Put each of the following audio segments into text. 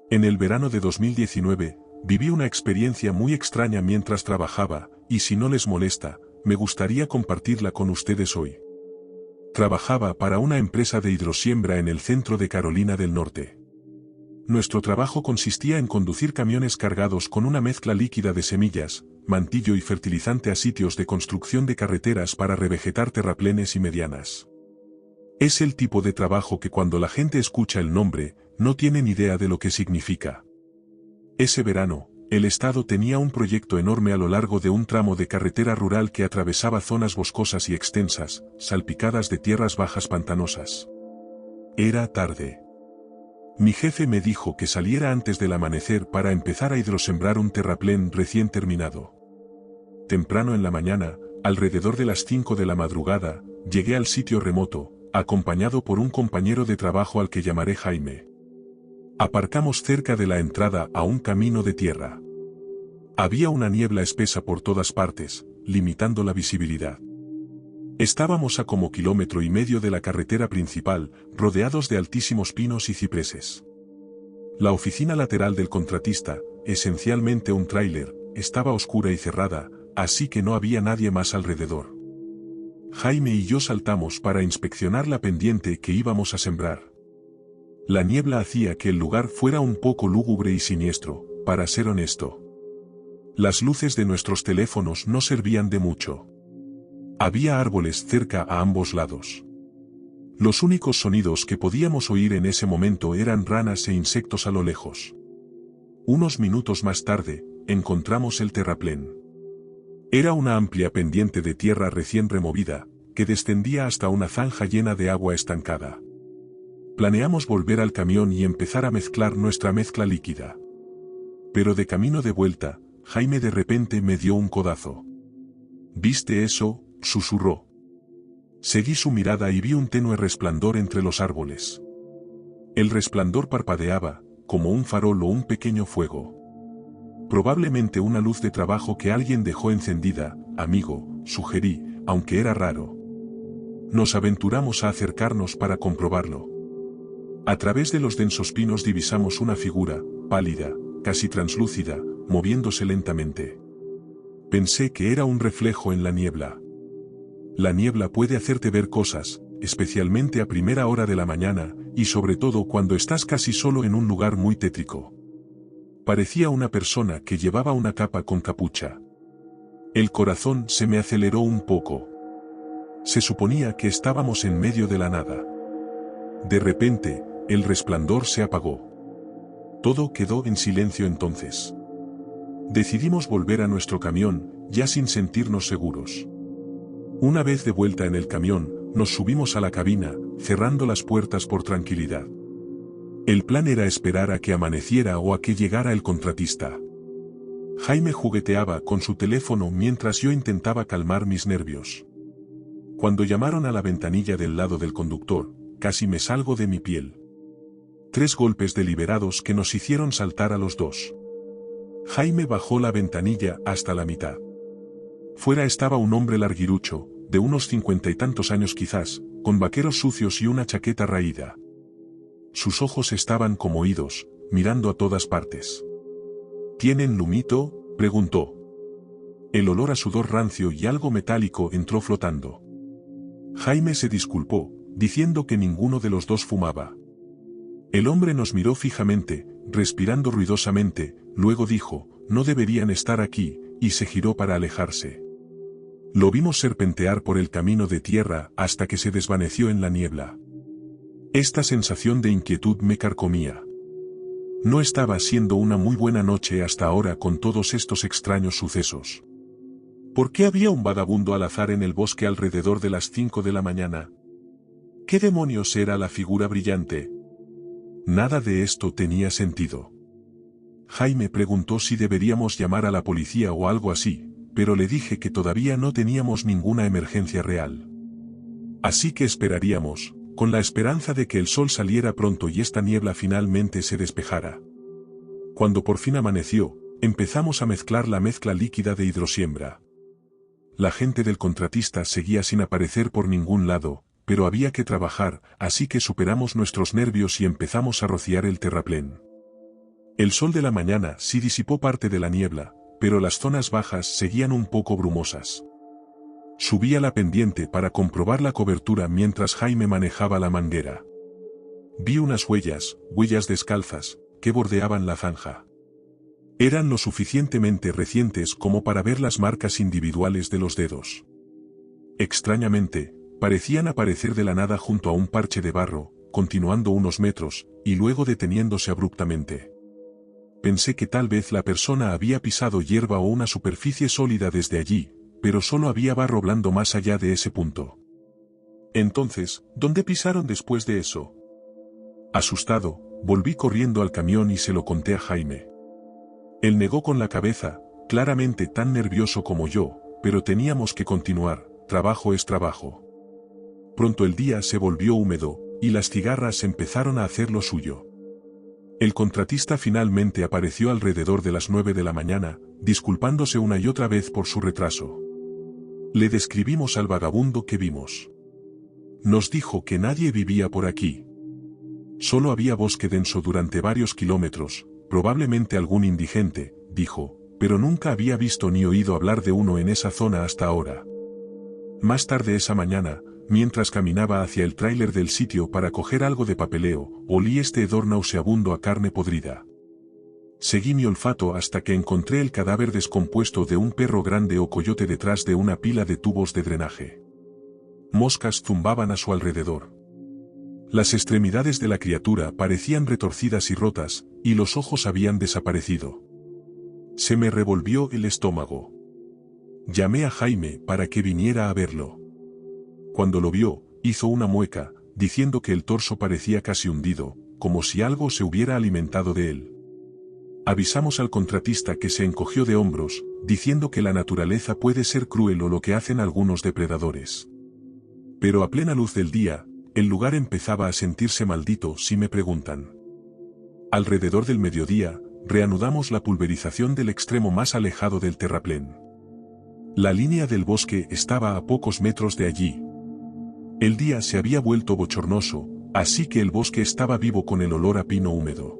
En el verano de 2019, viví una experiencia muy extraña mientras trabajaba, y si no les molesta, me gustaría compartirla con ustedes hoy. Trabajaba para una empresa de hidrosiembra en el centro de Carolina del Norte. Nuestro trabajo consistía en conducir camiones cargados con una mezcla líquida de semillas, mantillo y fertilizante a sitios de construcción de carreteras para revegetar terraplenes y medianas. Es el tipo de trabajo que cuando la gente escucha el nombre, no tienen idea de lo que significa. Ese verano, el Estado tenía un proyecto enorme a lo largo de un tramo de carretera rural que atravesaba zonas boscosas y extensas, salpicadas de tierras bajas pantanosas. Era tarde. Mi jefe me dijo que saliera antes del amanecer para empezar a hidrosembrar un terraplén recién terminado. Temprano en la mañana, alrededor de las 5 de la madrugada, llegué al sitio remoto, acompañado por un compañero de trabajo al que llamaré Jaime. Aparcamos cerca de la entrada a un camino de tierra. Había una niebla espesa por todas partes, limitando la visibilidad. Estábamos a como 1,5 kilómetros de la carretera principal, rodeados de altísimos pinos y cipreses. La oficina lateral del contratista, esencialmente un tráiler, estaba oscura y cerrada, así que no había nadie más alrededor. Jaime y yo saltamos para inspeccionar la pendiente que íbamos a sembrar. La niebla hacía que el lugar fuera un poco lúgubre y siniestro, para ser honesto. Las luces de nuestros teléfonos no servían de mucho. Había árboles cerca a ambos lados. Los únicos sonidos que podíamos oír en ese momento eran ranas e insectos a lo lejos. Unos minutos más tarde, encontramos el terraplén. Era una amplia pendiente de tierra recién removida, que descendía hasta una zanja llena de agua estancada. Planeamos volver al camión y empezar a mezclar nuestra mezcla líquida. Pero de camino de vuelta, Jaime de repente me dio un codazo. ¿Viste eso?, susurró. Seguí su mirada y vi un tenue resplandor entre los árboles. El resplandor parpadeaba, como un farol o un pequeño fuego. Probablemente una luz de trabajo que alguien dejó encendida, amigo, sugerí, aunque era raro. Nos aventuramos a acercarnos para comprobarlo. A través de los densos pinos divisamos una figura, pálida, casi translúcida, moviéndose lentamente. Pensé que era un reflejo en la niebla. La niebla puede hacerte ver cosas, especialmente a primera hora de la mañana, y sobre todo cuando estás casi solo en un lugar muy tétrico. Parecía una persona que llevaba una capa con capucha. El corazón se me aceleró un poco. Se suponía que estábamos en medio de la nada. De repente, el resplandor se apagó. Todo quedó en silencio entonces. Decidimos volver a nuestro camión, ya sin sentirnos seguros. Una vez de vuelta en el camión, nos subimos a la cabina, cerrando las puertas por tranquilidad. El plan era esperar a que amaneciera o a que llegara el contratista. Jaime jugueteaba con su teléfono mientras yo intentaba calmar mis nervios. Cuando llamaron a la ventanilla del lado del conductor, casi me salgo de mi piel. 3 golpes deliberados que nos hicieron saltar a los dos. Jaime bajó la ventanilla hasta la mitad. Fuera estaba un hombre larguirucho, de unos 50 y tantos años quizás, con vaqueros sucios y una chaqueta raída. Sus ojos estaban como oídos, mirando a todas partes. ¿Tienen lumito?, preguntó. El olor a sudor rancio y algo metálico entró flotando. Jaime se disculpó, diciendo que ninguno de los dos fumaba. El hombre nos miró fijamente, respirando ruidosamente, luego dijo, no deberían estar aquí, y se giró para alejarse. Lo vimos serpentear por el camino de tierra hasta que se desvaneció en la niebla. Esta sensación de inquietud me carcomía. No estaba siendo una muy buena noche hasta ahora con todos estos extraños sucesos. ¿Por qué había un vagabundo al azar en el bosque alrededor de las 5 de la mañana? ¿Qué demonios era la figura brillante? Nada de esto tenía sentido. Jaime preguntó si deberíamos llamar a la policía o algo así, pero le dije que todavía no teníamos ninguna emergencia real. Así que esperaríamos, con la esperanza de que el sol saliera pronto y esta niebla finalmente se despejara. Cuando por fin amaneció, empezamos a mezclar la mezcla líquida de hidrosiembra. La gente del contratista seguía sin aparecer por ningún lado, pero había que trabajar, así que superamos nuestros nervios y empezamos a rociar el terraplén. El sol de la mañana sí disipó parte de la niebla, pero las zonas bajas seguían un poco brumosas. Subí a la pendiente para comprobar la cobertura mientras Jaime manejaba la manguera. Vi unas huellas descalzas, que bordeaban la zanja. Eran lo suficientemente recientes como para ver las marcas individuales de los dedos. Extrañamente, parecían aparecer de la nada junto a un parche de barro, continuando unos metros, y luego deteniéndose abruptamente. Pensé que tal vez la persona había pisado hierba o una superficie sólida desde allí, pero solo había barro blando más allá de ese punto. Entonces, ¿dónde pisaron después de eso? Asustado, volví corriendo al camión y se lo conté a Jaime. Él negó con la cabeza, claramente tan nervioso como yo, pero teníamos que continuar, trabajo es trabajo. Pronto el día se volvió húmedo, y las cigarras empezaron a hacer lo suyo. El contratista finalmente apareció alrededor de las 9 de la mañana, disculpándose una y otra vez por su retraso. Le describimos al vagabundo que vimos. Nos dijo que nadie vivía por aquí. Solo había bosque denso durante varios kilómetros, probablemente algún indigente, dijo, pero nunca había visto ni oído hablar de uno en esa zona hasta ahora. Más tarde esa mañana, mientras caminaba hacia el tráiler del sitio para coger algo de papeleo, olí este hedor nauseabundo a carne podrida. Seguí mi olfato hasta que encontré el cadáver descompuesto de un perro grande o coyote detrás de una pila de tubos de drenaje. Moscas zumbaban a su alrededor. Las extremidades de la criatura parecían retorcidas y rotas, y los ojos habían desaparecido. Se me revolvió el estómago. Llamé a Jaime para que viniera a verlo. Cuando lo vio, hizo una mueca, diciendo que el torso parecía casi hundido, como si algo se hubiera alimentado de él. Avisamos al contratista que se encogió de hombros, diciendo que la naturaleza puede ser cruel o lo que hacen algunos depredadores. Pero a plena luz del día, el lugar empezaba a sentirse maldito si me preguntan. Alrededor del mediodía, reanudamos la pulverización del extremo más alejado del terraplén. La línea del bosque estaba a pocos metros de allí. El día se había vuelto bochornoso, así que el bosque estaba vivo con el olor a pino húmedo.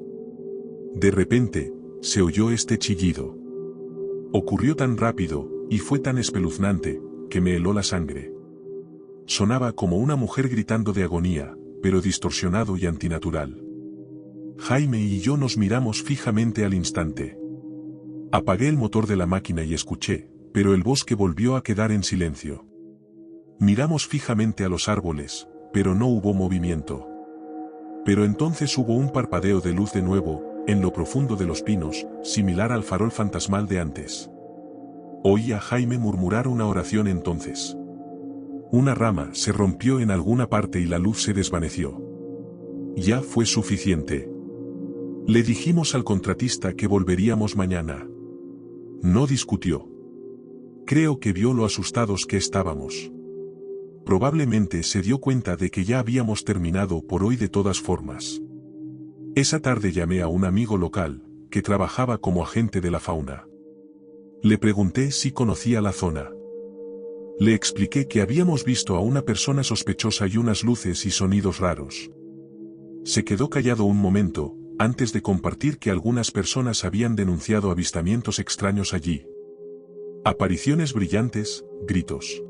De repente, se oyó este chillido. Ocurrió tan rápido, y fue tan espeluznante, que me heló la sangre. Sonaba como una mujer gritando de agonía, pero distorsionado y antinatural. Jaime y yo nos miramos fijamente al instante. Apagué el motor de la máquina y escuché, pero el bosque volvió a quedar en silencio. Miramos fijamente a los árboles, pero no hubo movimiento. Pero entonces hubo un parpadeo de luz de nuevo, en lo profundo de los pinos, similar al farol fantasmal de antes. Oí a Jaime murmurar una oración entonces. Una rama se rompió en alguna parte y la luz se desvaneció. Ya fue suficiente. Le dijimos al contratista que volveríamos mañana. No discutió. Creo que vio lo asustados que estábamos. Probablemente se dio cuenta de que ya habíamos terminado por hoy de todas formas. Esa tarde llamé a un amigo local, que trabajaba como agente de la fauna. Le pregunté si conocía la zona. Le expliqué que habíamos visto a una persona sospechosa y unas luces y sonidos raros. Se quedó callado un momento, antes de compartir que algunas personas habían denunciado avistamientos extraños allí. Apariciones brillantes, gritos.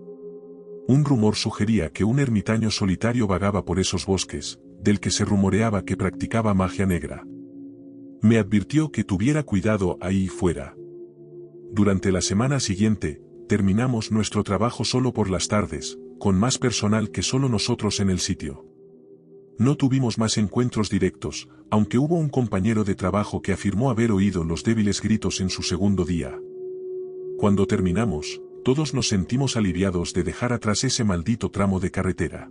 Un rumor sugería que un ermitaño solitario vagaba por esos bosques, del que se rumoreaba que practicaba magia negra. Me advirtió que tuviera cuidado ahí fuera. Durante la semana siguiente, terminamos nuestro trabajo solo por las tardes, con más personal que solo nosotros en el sitio. No tuvimos más encuentros directos, aunque hubo un compañero de trabajo que afirmó haber oído los débiles gritos en su segundo día. Cuando terminamos, todos nos sentimos aliviados de dejar atrás ese maldito tramo de carretera.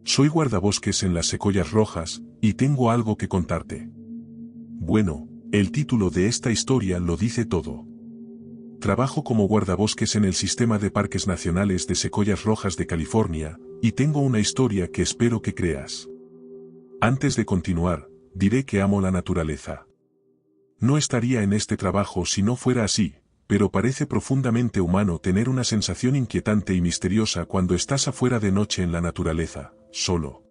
Soy guardabosques en las Secoyas Rojas, y tengo algo que contarte. Bueno, el título de esta historia lo dice todo. Trabajo como guardabosques en el Sistema de Parques Nacionales de Secoyas Rojas de California, y tengo una historia que espero que creas. Antes de continuar, diré que amo la naturaleza. No estaría en este trabajo si no fuera así, pero parece profundamente humano tener una sensación inquietante y misteriosa cuando estás afuera de noche en la naturaleza, solo.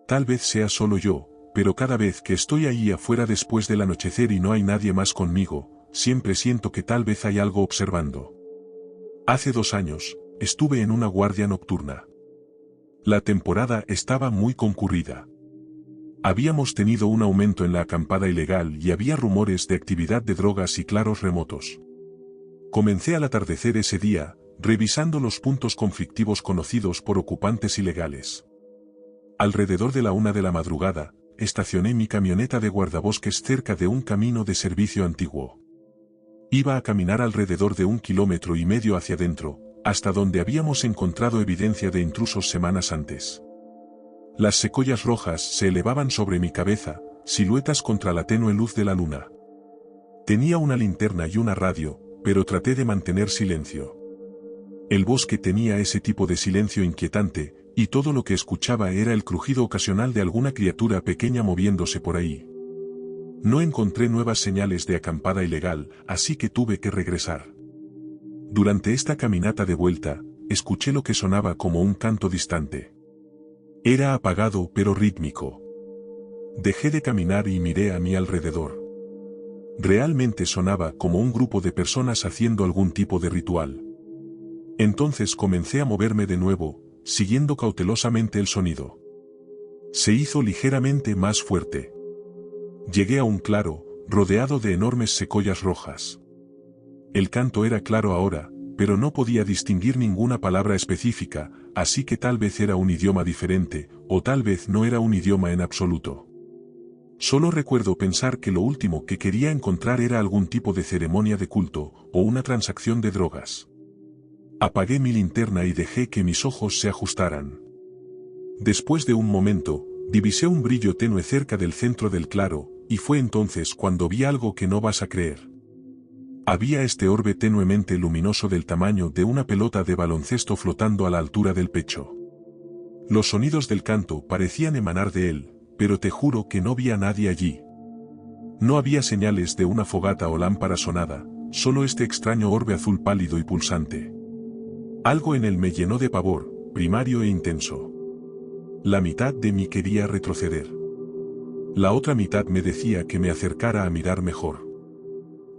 Tal vez sea solo yo, pero cada vez que estoy ahí afuera después del anochecer y no hay nadie más conmigo, siempre siento que tal vez hay algo observando. Hace 2 años, estuve en una guardia nocturna. La temporada estaba muy concurrida. Habíamos tenido un aumento en la acampada ilegal y había rumores de actividad de drogas y claros remotos. Comencé al atardecer ese día, revisando los puntos conflictivos conocidos por ocupantes ilegales. Alrededor de la 1 de la madrugada, estacioné mi camioneta de guardabosques cerca de un camino de servicio antiguo. Iba a caminar alrededor de 1,5 kilómetros hacia adentro, hasta donde habíamos encontrado evidencia de intrusos semanas antes. Las secoyas rojas se elevaban sobre mi cabeza, siluetas contra la tenue luz de la luna. Tenía una linterna y una radio, pero traté de mantener silencio. El bosque tenía ese tipo de silencio inquietante, y todo lo que escuchaba era el crujido ocasional de alguna criatura pequeña moviéndose por ahí. No encontré nuevas señales de acampada ilegal, así que tuve que regresar. Durante esta caminata de vuelta, escuché lo que sonaba como un canto distante. Era apagado pero rítmico. Dejé de caminar y miré a mi alrededor. Realmente sonaba como un grupo de personas haciendo algún tipo de ritual. Entonces comencé a moverme de nuevo, siguiendo cautelosamente el sonido. Se hizo ligeramente más fuerte. Llegué a un claro, rodeado de enormes secoyas rojas. El canto era claro ahora, pero no podía distinguir ninguna palabra específica, así que tal vez era un idioma diferente, o tal vez no era un idioma en absoluto. Solo recuerdo pensar que lo último que quería encontrar era algún tipo de ceremonia de culto, o una transacción de drogas. Apagué mi linterna y dejé que mis ojos se ajustaran. Después de un momento, divisé un brillo tenue cerca del centro del claro, y fue entonces cuando vi algo que no vas a creer. Había este orbe tenuemente luminoso del tamaño de una pelota de baloncesto flotando a la altura del pecho. Los sonidos del canto parecían emanar de él, pero te juro que no vi a nadie allí. No había señales de una fogata o lámpara sonada, solo este extraño orbe azul pálido y pulsante. Algo en él me llenó de pavor, primario e intenso. La mitad de mí quería retroceder. La otra mitad me decía que me acercara a mirar mejor.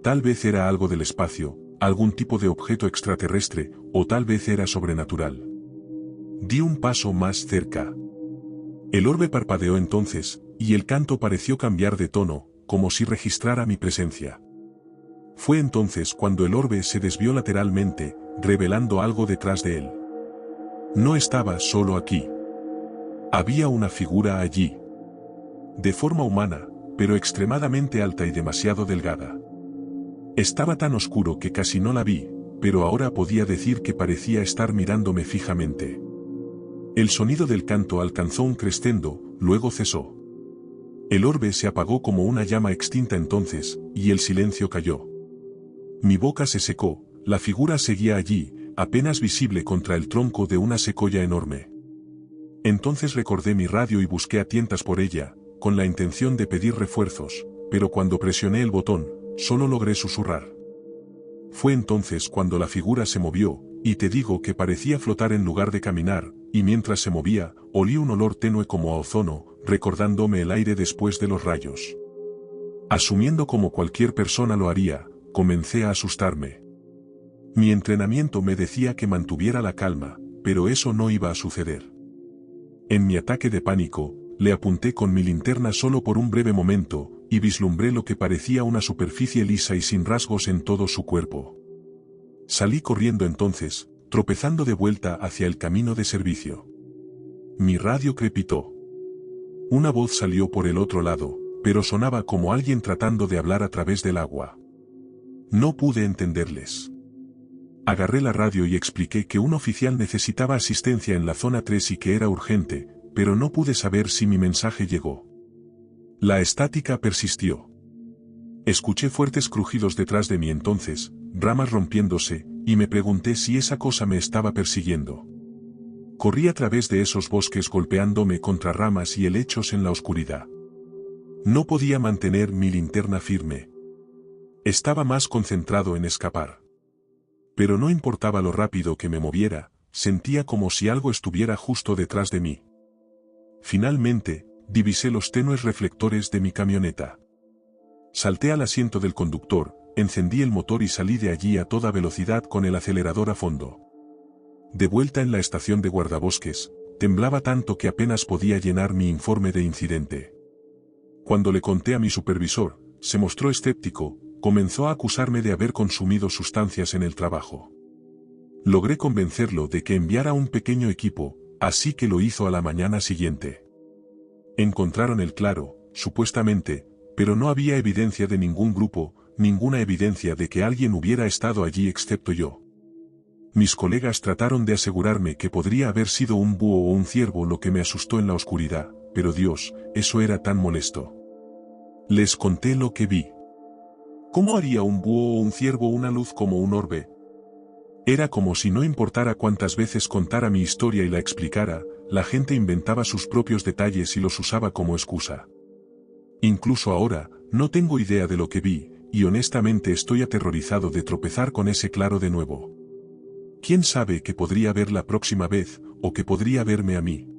Tal vez era algo del espacio, algún tipo de objeto extraterrestre, o tal vez era sobrenatural. Di un paso más cerca. El orbe parpadeó entonces, y el canto pareció cambiar de tono, como si registrara mi presencia. Fue entonces cuando el orbe se desvió lateralmente, revelando algo detrás de él. No estaba solo aquí. Había una figura allí. De forma humana, pero extremadamente alta y demasiado delgada. Estaba tan oscuro que casi no la vi, pero ahora podía decir que parecía estar mirándome fijamente. El sonido del canto alcanzó un crescendo, luego cesó. El orbe se apagó como una llama extinta entonces, y el silencio cayó. Mi boca se secó, la figura seguía allí, apenas visible contra el tronco de una secoya enorme. Entonces recordé mi radio y busqué a tientas por ella, con la intención de pedir refuerzos, pero cuando presioné el botón, solo logré susurrar. Fue entonces cuando la figura se movió, y te digo que parecía flotar en lugar de caminar, y mientras se movía, olí un olor tenue como a ozono, recordándome el aire después de los rayos. Asumiendo como cualquier persona lo haría, comencé a asustarme. Mi entrenamiento me decía que mantuviera la calma, pero eso no iba a suceder. En mi ataque de pánico, le apunté con mi linterna solo por un breve momento, y vislumbré lo que parecía una superficie lisa y sin rasgos en todo su cuerpo. Salí corriendo entonces, tropezando de vuelta hacia el camino de servicio. Mi radio crepitó. Una voz salió por el otro lado, pero sonaba como alguien tratando de hablar a través del agua. No pude entenderles. Agarré la radio y expliqué que un oficial necesitaba asistencia en la zona 3 y que era urgente, pero no pude saber si mi mensaje llegó. La estática persistió. Escuché fuertes crujidos detrás de mí entonces, ramas rompiéndose, y me pregunté si esa cosa me estaba persiguiendo. Corrí a través de esos bosques golpeándome contra ramas y helechos en la oscuridad. No podía mantener mi linterna firme. Estaba más concentrado en escapar. Pero no importaba lo rápido que me moviera, sentía como si algo estuviera justo detrás de mí. Finalmente, divisé los tenues reflectores de mi camioneta. Salté al asiento del conductor, encendí el motor y salí de allí a toda velocidad con el acelerador a fondo. De vuelta en la estación de guardabosques, temblaba tanto que apenas podía llenar mi informe de incidente. Cuando le conté a mi supervisor, se mostró escéptico, comenzó a acusarme de haber consumido sustancias en el trabajo. Logré convencerlo de que enviara un pequeño equipo, así que lo hizo a la mañana siguiente. Encontraron el claro, supuestamente, pero no había evidencia de ningún grupo, ninguna evidencia de que alguien hubiera estado allí excepto yo. Mis colegas trataron de asegurarme que podría haber sido un búho o un ciervo lo que me asustó en la oscuridad, pero Dios, eso era tan molesto. Les conté lo que vi. ¿Cómo haría un búho o un ciervo una luz como un orbe? Era como si no importara cuántas veces contara mi historia y la explicara, la gente inventaba sus propios detalles y los usaba como excusa. Incluso ahora, no tengo idea de lo que vi, y honestamente estoy aterrorizado de tropezar con ese claro de nuevo. ¿Quién sabe qué podría ver la próxima vez, o qué podría verme a mí?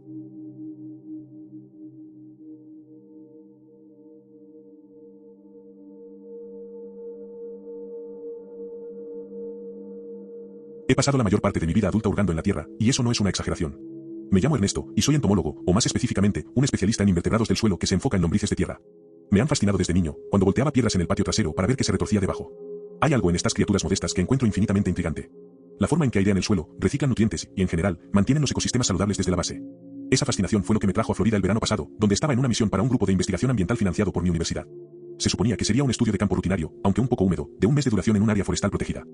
He pasado la mayor parte de mi vida adulta hurgando en la Tierra, y eso no es una exageración. Me llamo Ernesto, y soy entomólogo, o más específicamente, un especialista en invertebrados del suelo que se enfoca en lombrices de tierra. Me han fascinado desde niño, cuando volteaba piedras en el patio trasero para ver qué se retorcía debajo. Hay algo en estas criaturas modestas que encuentro infinitamente intrigante. La forma en que airean el suelo, reciclan nutrientes y, en general, mantienen los ecosistemas saludables desde la base. Esa fascinación fue lo que me trajo a Florida el verano pasado, donde estaba en una misión para un grupo de investigación ambiental financiado por mi universidad. Se suponía que sería un estudio de campo rutinario, aunque un poco húmedo, de un mes de duración en un área forestal protegida.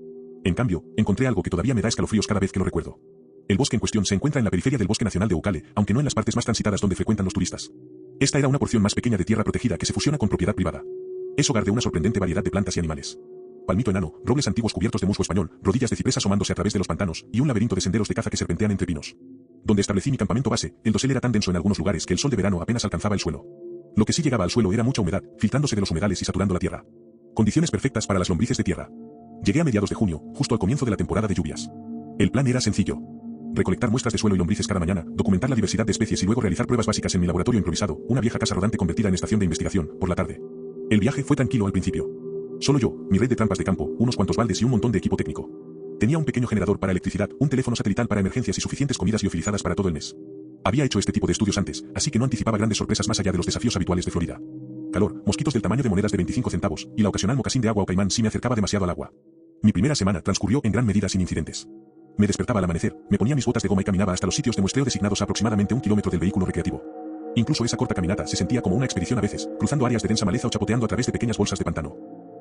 En cambio, encontré algo que todavía me da escalofríos cada vez que lo recuerdo. El bosque en cuestión se encuentra en la periferia del Bosque Nacional de Ucale, aunque no en las partes más transitadas donde frecuentan los turistas. Esta era una porción más pequeña de tierra protegida que se fusiona con propiedad privada. Es hogar de una sorprendente variedad de plantas y animales. Palmito enano, robles antiguos cubiertos de musgo español, rodillas de ciprés asomándose a través de los pantanos, y un laberinto de senderos de caza que serpentean entre pinos. Donde establecí mi campamento base, el dosel era tan denso en algunos lugares que el sol de verano apenas alcanzaba el suelo. Lo que sí llegaba al suelo era mucha humedad, filtrándose de los humedales y saturando la tierra. Condiciones perfectas para las lombrices de tierra. Llegué a mediados de junio, justo al comienzo de la temporada de lluvias. El plan era sencillo. Recolectar muestras de suelo y lombrices cada mañana, documentar la diversidad de especies y luego realizar pruebas básicas en mi laboratorio improvisado, una vieja casa rodante convertida en estación de investigación, por la tarde. El viaje fue tranquilo al principio. Solo yo, mi red de trampas de campo, unos cuantos baldes y un montón de equipo técnico. Tenía un pequeño generador para electricidad, un teléfono satelital para emergencias y suficientes comidas liofilizadas para todo el mes. Había hecho este tipo de estudios antes, así que no anticipaba grandes sorpresas más allá de los desafíos habituales de Florida. Calor, mosquitos del tamaño de monedas de 25 centavos, y la ocasional mocasín de agua o caimán si me acercaba demasiado al agua. Mi primera semana transcurrió en gran medida sin incidentes. Me despertaba al amanecer, me ponía mis botas de goma y caminaba hasta los sitios de muestreo designados a aproximadamente 1 kilómetro del vehículo recreativo. Incluso esa corta caminata se sentía como una expedición a veces, cruzando áreas de densa maleza o chapoteando a través de pequeñas bolsas de pantano.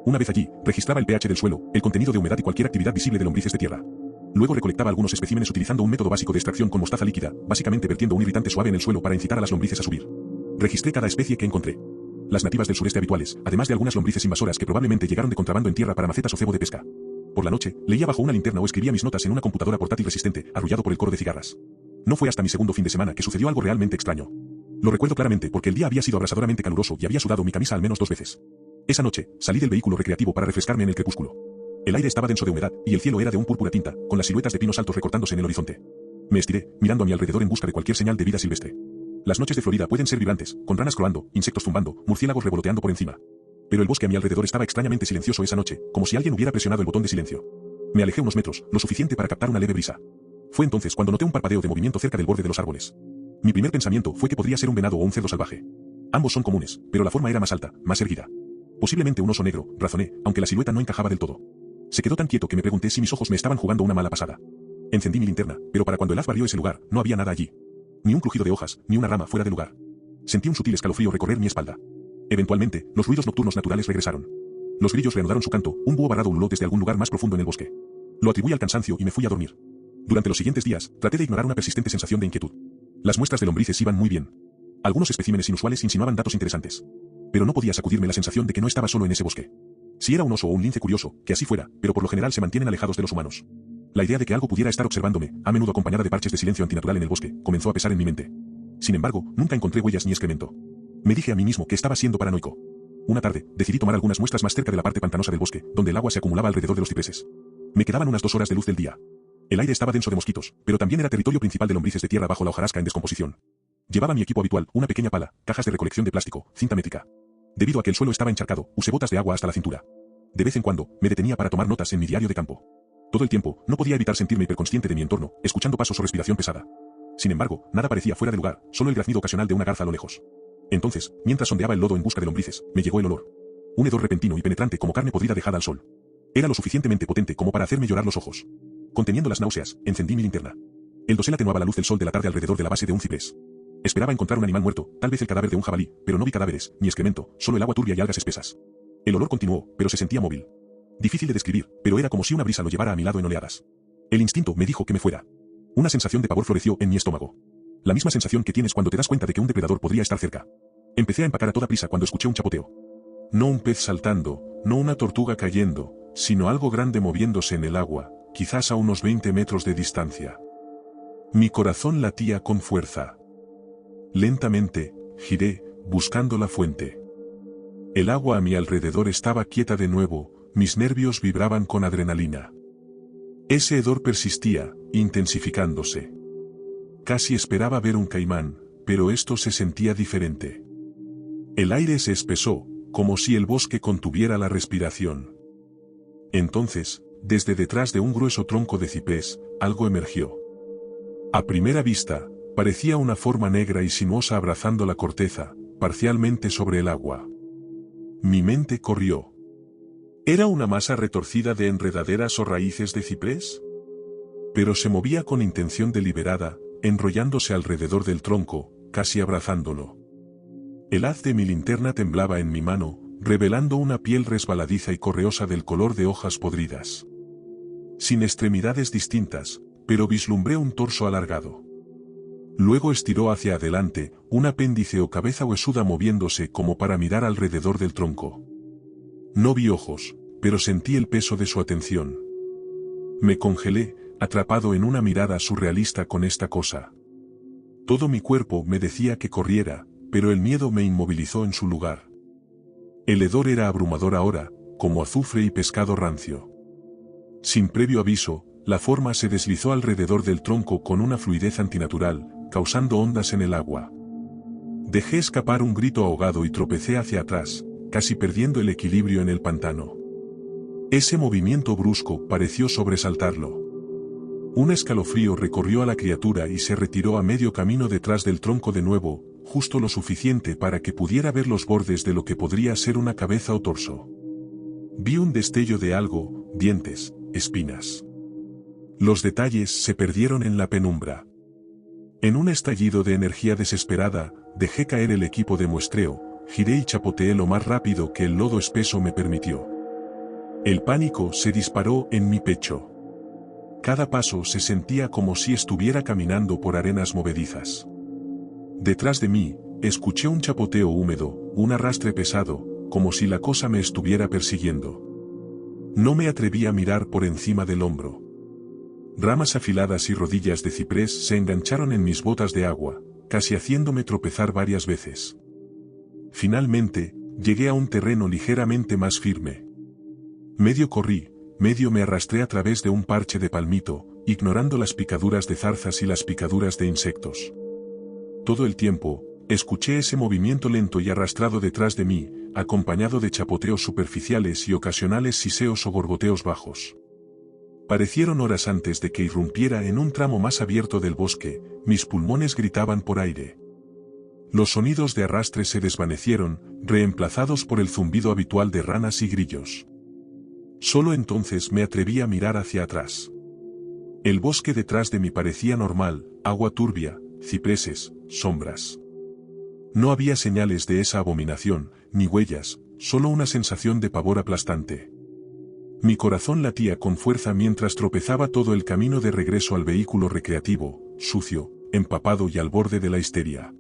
Una vez allí, registraba el pH del suelo, el contenido de humedad y cualquier actividad visible de lombrices de tierra. Luego recolectaba algunos especímenes utilizando un método básico de extracción con mostaza líquida, básicamente vertiendo un irritante suave en el suelo para incitar a las lombrices a subir. Registré cada especie que encontré. Las nativas del sureste habituales, además de algunas lombrices invasoras que probablemente llegaron de contrabando en tierra para macetas o cebo de pesca. Por la noche, leía bajo una linterna o escribía mis notas en una computadora portátil resistente, arrullado por el coro de cigarras. No fue hasta mi segundo fin de semana que sucedió algo realmente extraño. Lo recuerdo claramente porque el día había sido abrasadoramente caluroso y había sudado mi camisa al menos 2 veces. Esa noche, salí del vehículo recreativo para refrescarme en el crepúsculo. El aire estaba denso de humedad, y el cielo era de un púrpura tinta, con las siluetas de pinos altos recortándose en el horizonte. Me estiré, mirando a mi alrededor en busca de cualquier señal de vida silvestre. Las noches de Florida pueden ser vibrantes, con ranas croando, insectos zumbando, murciélagos revoloteando por encima. Pero el bosque a mi alrededor estaba extrañamente silencioso esa noche, como si alguien hubiera presionado el botón de silencio. Me alejé unos metros, lo suficiente para captar una leve brisa. Fue entonces cuando noté un parpadeo de movimiento cerca del borde de los árboles. Mi primer pensamiento fue que podría ser un venado o un cerdo salvaje. Ambos son comunes, pero la forma era más alta, más erguida. Posiblemente un oso negro, razoné, aunque la silueta no encajaba del todo. Se quedó tan quieto que me pregunté si mis ojos me estaban jugando una mala pasada. Encendí mi linterna, pero para cuando el haz barrió ese lugar, no había nada allí. Ni un crujido de hojas, ni una rama fuera de lugar. Sentí un sutil escalofrío recorrer mi espalda. Eventualmente, los ruidos nocturnos naturales regresaron. Los grillos reanudaron su canto, un búho varado ululó desde algún lugar más profundo en el bosque. Lo atribuí al cansancio y me fui a dormir. Durante los siguientes días, traté de ignorar una persistente sensación de inquietud. Las muestras de lombrices iban muy bien. Algunos especímenes inusuales insinuaban datos interesantes. Pero no podía sacudirme la sensación de que no estaba solo en ese bosque. Si era un oso o un lince curioso, que así fuera, pero por lo general se mantienen alejados de los humanos. La idea de que algo pudiera estar observándome, a menudo acompañada de parches de silencio antinatural en el bosque, comenzó a pesar en mi mente. Sin embargo, nunca encontré huellas ni excremento. Me dije a mí mismo que estaba siendo paranoico. Una tarde, decidí tomar algunas muestras más cerca de la parte pantanosa del bosque, donde el agua se acumulaba alrededor de los cipreses. Me quedaban unas 2 horas de luz del día. El aire estaba denso de mosquitos, pero también era territorio principal de lombrices de tierra bajo la hojarasca en descomposición. Llevaba mi equipo habitual, una pequeña pala, cajas de recolección de plástico, cinta métrica. Debido a que el suelo estaba encharcado, usé botas de agua hasta la cintura. De vez en cuando, me detenía para tomar notas en mi diario de campo. Todo el tiempo, no podía evitar sentirme hiperconsciente de mi entorno, escuchando pasos o respiración pesada. Sin embargo, nada parecía fuera de lugar, solo el graznido ocasional de una garza a lo lejos. Entonces, mientras sondeaba el lodo en busca de lombrices, me llegó el olor. Un hedor repentino y penetrante como carne podrida dejada al sol. Era lo suficientemente potente como para hacerme llorar los ojos. Conteniendo las náuseas, encendí mi linterna. El dosel atenuaba la luz del sol de la tarde alrededor de la base de un ciprés. Esperaba encontrar un animal muerto, tal vez el cadáver de un jabalí, pero no vi cadáveres, ni excremento, solo el agua turbia y algas espesas. El olor continuó, pero se sentía móvil. Difícil de describir, pero era como si una brisa lo llevara a mi lado en oleadas. El instinto me dijo que me fuera. Una sensación de pavor floreció en mi estómago. La misma sensación que tienes cuando te das cuenta de que un depredador podría estar cerca. Empecé a empacar a toda prisa cuando escuché un chapoteo. No un pez saltando, no una tortuga cayendo, sino algo grande moviéndose en el agua, quizás a unos 20 metros de distancia. Mi corazón latía con fuerza. Lentamente, giré, buscando la fuente. El agua a mi alrededor estaba quieta de nuevo, mis nervios vibraban con adrenalina. Ese hedor persistía, intensificándose. Casi esperaba ver un caimán, pero esto se sentía diferente. El aire se espesó, como si el bosque contuviera la respiración. Entonces, desde detrás de un grueso tronco de ciprés, algo emergió. A primera vista, parecía una forma negra y sinuosa abrazando la corteza, parcialmente sobre el agua. Mi mente corrió. ¿Era una masa retorcida de enredaderas o raíces de ciprés? Pero se movía con intención deliberada, enrollándose alrededor del tronco, casi abrazándolo. El haz de mi linterna temblaba en mi mano, revelando una piel resbaladiza y correosa del color de hojas podridas. Sin extremidades distintas, pero vislumbré un torso alargado. Luego estiró hacia adelante, un apéndice o cabeza huesuda moviéndose como para mirar alrededor del tronco. No vi ojos, pero sentí el peso de su atención. Me congelé, atrapado en una mirada surrealista con esta cosa. Todo mi cuerpo me decía que corriera, pero el miedo me inmovilizó en su lugar. El hedor era abrumador ahora, como azufre y pescado rancio. Sin previo aviso, la forma se deslizó alrededor del tronco con una fluidez antinatural, causando ondas en el agua. Dejé escapar un grito ahogado y tropecé hacia atrás, casi perdiendo el equilibrio en el pantano. Ese movimiento brusco pareció sobresaltarlo. Un escalofrío recorrió a la criatura y se retiró a medio camino detrás del tronco de nuevo, justo lo suficiente para que pudiera ver los bordes de lo que podría ser una cabeza o torso. Vi un destello de algo, dientes, espinas. Los detalles se perdieron en la penumbra. En un estallido de energía desesperada, dejé caer el equipo de muestreo, giré y chapoteé lo más rápido que el lodo espeso me permitió. El pánico se disparó en mi pecho. Cada paso se sentía como si estuviera caminando por arenas movedizas. Detrás de mí, escuché un chapoteo húmedo, un arrastre pesado, como si la cosa me estuviera persiguiendo. No me atreví a mirar por encima del hombro. Ramas afiladas y rodillas de ciprés se engancharon en mis botas de agua, casi haciéndome tropezar varias veces. Finalmente, llegué a un terreno ligeramente más firme. Medio corrí, medio me arrastré a través de un parche de palmito, ignorando las picaduras de zarzas y las picaduras de insectos. Todo el tiempo, escuché ese movimiento lento y arrastrado detrás de mí, acompañado de chapoteos superficiales y ocasionales siseos o gorgoteos bajos. Parecieron horas antes de que irrumpiera en un tramo más abierto del bosque, mis pulmones gritaban por aire. Los sonidos de arrastre se desvanecieron, reemplazados por el zumbido habitual de ranas y grillos. Solo entonces me atreví a mirar hacia atrás. El bosque detrás de mí parecía normal, agua turbia, cipreses, sombras. No había señales de esa abominación, ni huellas, solo una sensación de pavor aplastante. Mi corazón latía con fuerza mientras tropezaba todo el camino de regreso al vehículo recreativo, sucio, empapado y al borde de la histeria.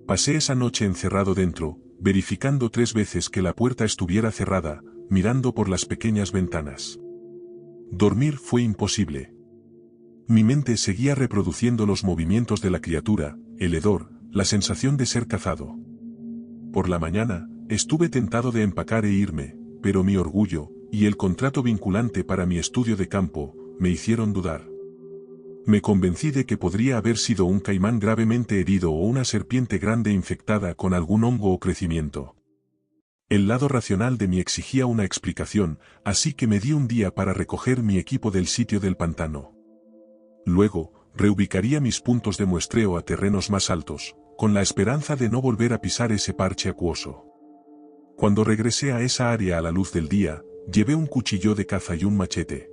Pasé esa noche encerrado dentro, verificando 3 veces que la puerta estuviera cerrada, mirando por las pequeñas ventanas. Dormir fue imposible. Mi mente seguía reproduciendo los movimientos de la criatura, el hedor, la sensación de ser cazado. Por la mañana, estuve tentado de empacar e irme, pero mi orgullo, y el contrato vinculante para mi estudio de campo, me hicieron dudar. Me convencí de que podría haber sido un caimán gravemente herido o una serpiente grande infectada con algún hongo o crecimiento. El lado racional de mí exigía una explicación, así que me di un día para recoger mi equipo del sitio del pantano. Luego, reubicaría mis puntos de muestreo a terrenos más altos, con la esperanza de no volver a pisar ese parche acuoso. Cuando regresé a esa área a la luz del día, llevé un cuchillo de caza y un machete.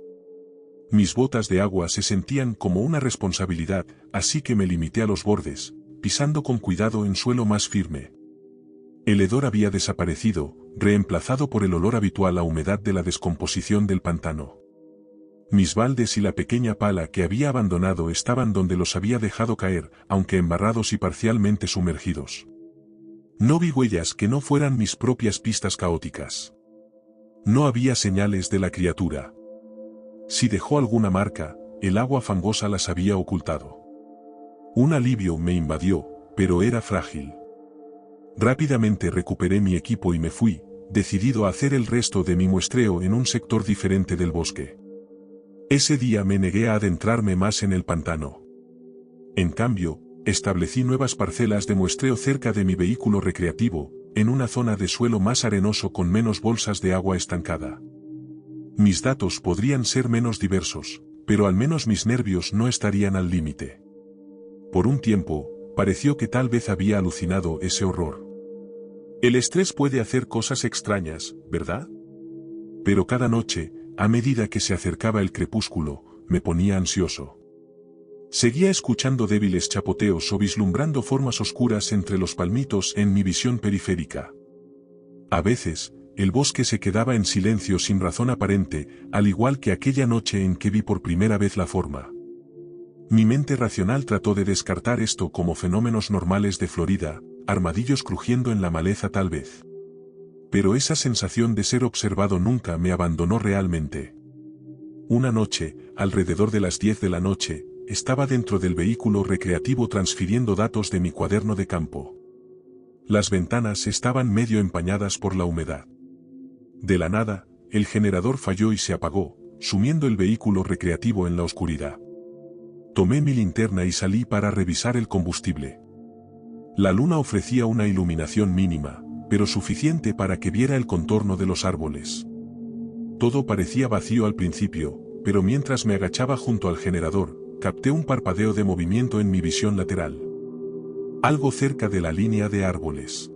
Mis botas de agua se sentían como una responsabilidad, así que me limité a los bordes, pisando con cuidado en suelo más firme. El hedor había desaparecido, reemplazado por el olor habitual a humedad de la descomposición del pantano. Mis baldes y la pequeña pala que había abandonado estaban donde los había dejado caer, aunque embarrados y parcialmente sumergidos. No vi huellas que no fueran mis propias pistas caóticas. No había señales de la criatura. Si dejó alguna marca, el agua fangosa las había ocultado. Un alivio me invadió, pero era frágil. Rápidamente recuperé mi equipo y me fui, decidido a hacer el resto de mi muestreo en un sector diferente del bosque. Ese día me negué a adentrarme más en el pantano. En cambio, establecí nuevas parcelas de muestreo cerca de mi vehículo recreativo, en una zona de suelo más arenoso con menos bolsas de agua estancada. Mis datos podrían ser menos diversos, pero al menos mis nervios no estarían al límite. Por un tiempo, pareció que tal vez había alucinado ese horror. El estrés puede hacer cosas extrañas, ¿verdad? Pero cada noche, a medida que se acercaba el crepúsculo, me ponía ansioso. Seguía escuchando débiles chapoteos o vislumbrando formas oscuras entre los palmitos en mi visión periférica. A veces, el bosque se quedaba en silencio sin razón aparente, al igual que aquella noche en que vi por primera vez la forma. Mi mente racional trató de descartar esto como fenómenos normales de Florida, armadillos crujiendo en la maleza tal vez. Pero esa sensación de ser observado nunca me abandonó realmente. Una noche, alrededor de las 10 de la noche, estaba dentro del vehículo recreativo transfiriendo datos de mi cuaderno de campo. Las ventanas estaban medio empañadas por la humedad. De la nada, el generador falló y se apagó, sumiendo el vehículo recreativo en la oscuridad. Tomé mi linterna y salí para revisar el combustible. La luna ofrecía una iluminación mínima, pero suficiente para que viera el contorno de los árboles. Todo parecía vacío al principio, pero mientras me agachaba junto al generador, capté un parpadeo de movimiento en mi visión lateral. Algo cerca de la línea de árboles.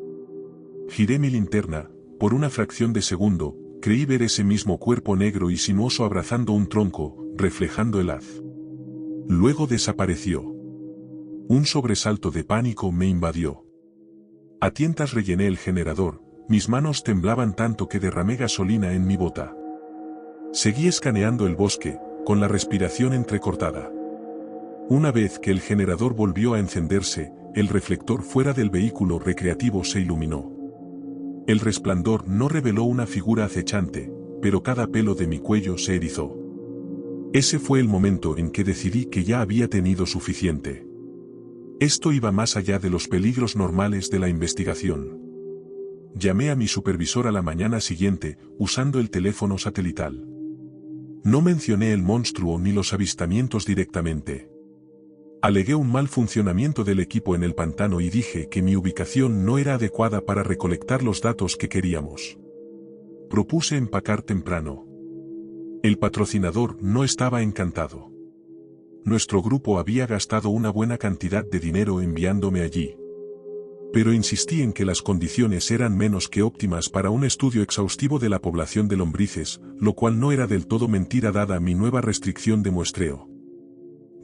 Giré mi linterna, por una fracción de segundo, creí ver ese mismo cuerpo negro y sinuoso abrazando un tronco, reflejando el haz. Luego desapareció. Un sobresalto de pánico me invadió. A tientas rellené el generador, mis manos temblaban tanto que derramé gasolina en mi bota. Seguí escaneando el bosque, con la respiración entrecortada. Una vez que el generador volvió a encenderse, el reflector fuera del vehículo recreativo se iluminó. El resplandor no reveló una figura acechante, pero cada pelo de mi cuello se erizó. Ese fue el momento en que decidí que ya había tenido suficiente. Esto iba más allá de los peligros normales de la investigación. Llamé a mi supervisor a la mañana siguiente, usando el teléfono satelital. No mencioné el monstruo ni los avistamientos directamente. Alegué un mal funcionamiento del equipo en el pantano y dije que mi ubicación no era adecuada para recolectar los datos que queríamos. Propuse empacar temprano. El patrocinador no estaba encantado. Nuestro grupo había gastado una buena cantidad de dinero enviándome allí. Pero insistí en que las condiciones eran menos que óptimas para un estudio exhaustivo de la población de lombrices, lo cual no era del todo mentira dada mi nueva restricción de muestreo.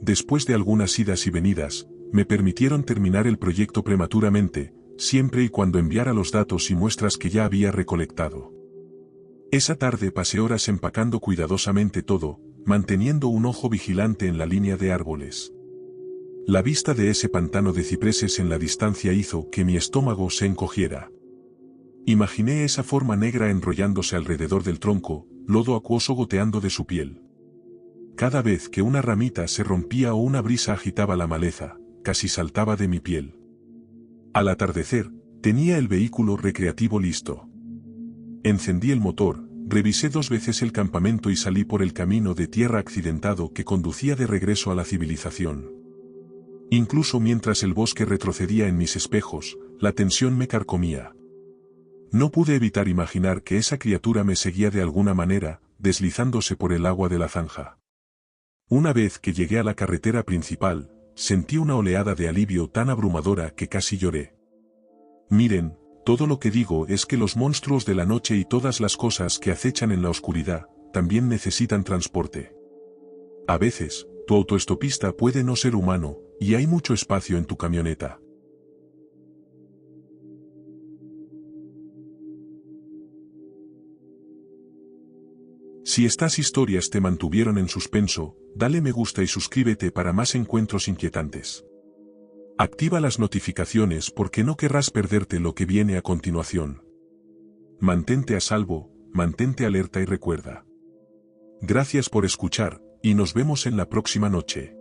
Después de algunas idas y venidas, me permitieron terminar el proyecto prematuramente, siempre y cuando enviara los datos y muestras que ya había recolectado. Esa tarde pasé horas empacando cuidadosamente todo, manteniendo un ojo vigilante en la línea de árboles. La vista de ese pantano de cipreses en la distancia hizo que mi estómago se encogiera. Imaginé esa forma negra enrollándose alrededor del tronco, lodo acuoso goteando de su piel. Cada vez que una ramita se rompía o una brisa agitaba la maleza, casi saltaba de mi piel. Al atardecer, Tenía el vehículo recreativo listo. Encendí el motor, revisé 2 veces el campamento y salí por el camino de tierra accidentado que conducía de regreso a la civilización. Incluso mientras el bosque retrocedía en mis espejos, la tensión me carcomía. No pude evitar imaginar que esa criatura me seguía de alguna manera, deslizándose por el agua de la zanja. Una vez que llegué a la carretera principal, sentí una oleada de alivio tan abrumadora que casi lloré. Miren, todo lo que digo es que los monstruos de la noche y todas las cosas que acechan en la oscuridad, también necesitan transporte. A veces, tu autoestopista puede no ser humano, y hay mucho espacio en tu camioneta. Si estas historias te mantuvieron en suspenso, dale me gusta y suscríbete para más encuentros inquietantes. Activa las notificaciones porque no querrás perderte lo que viene a continuación. Mantente a salvo, mantente alerta y recuerda. Gracias por escuchar, y nos vemos en la próxima noche.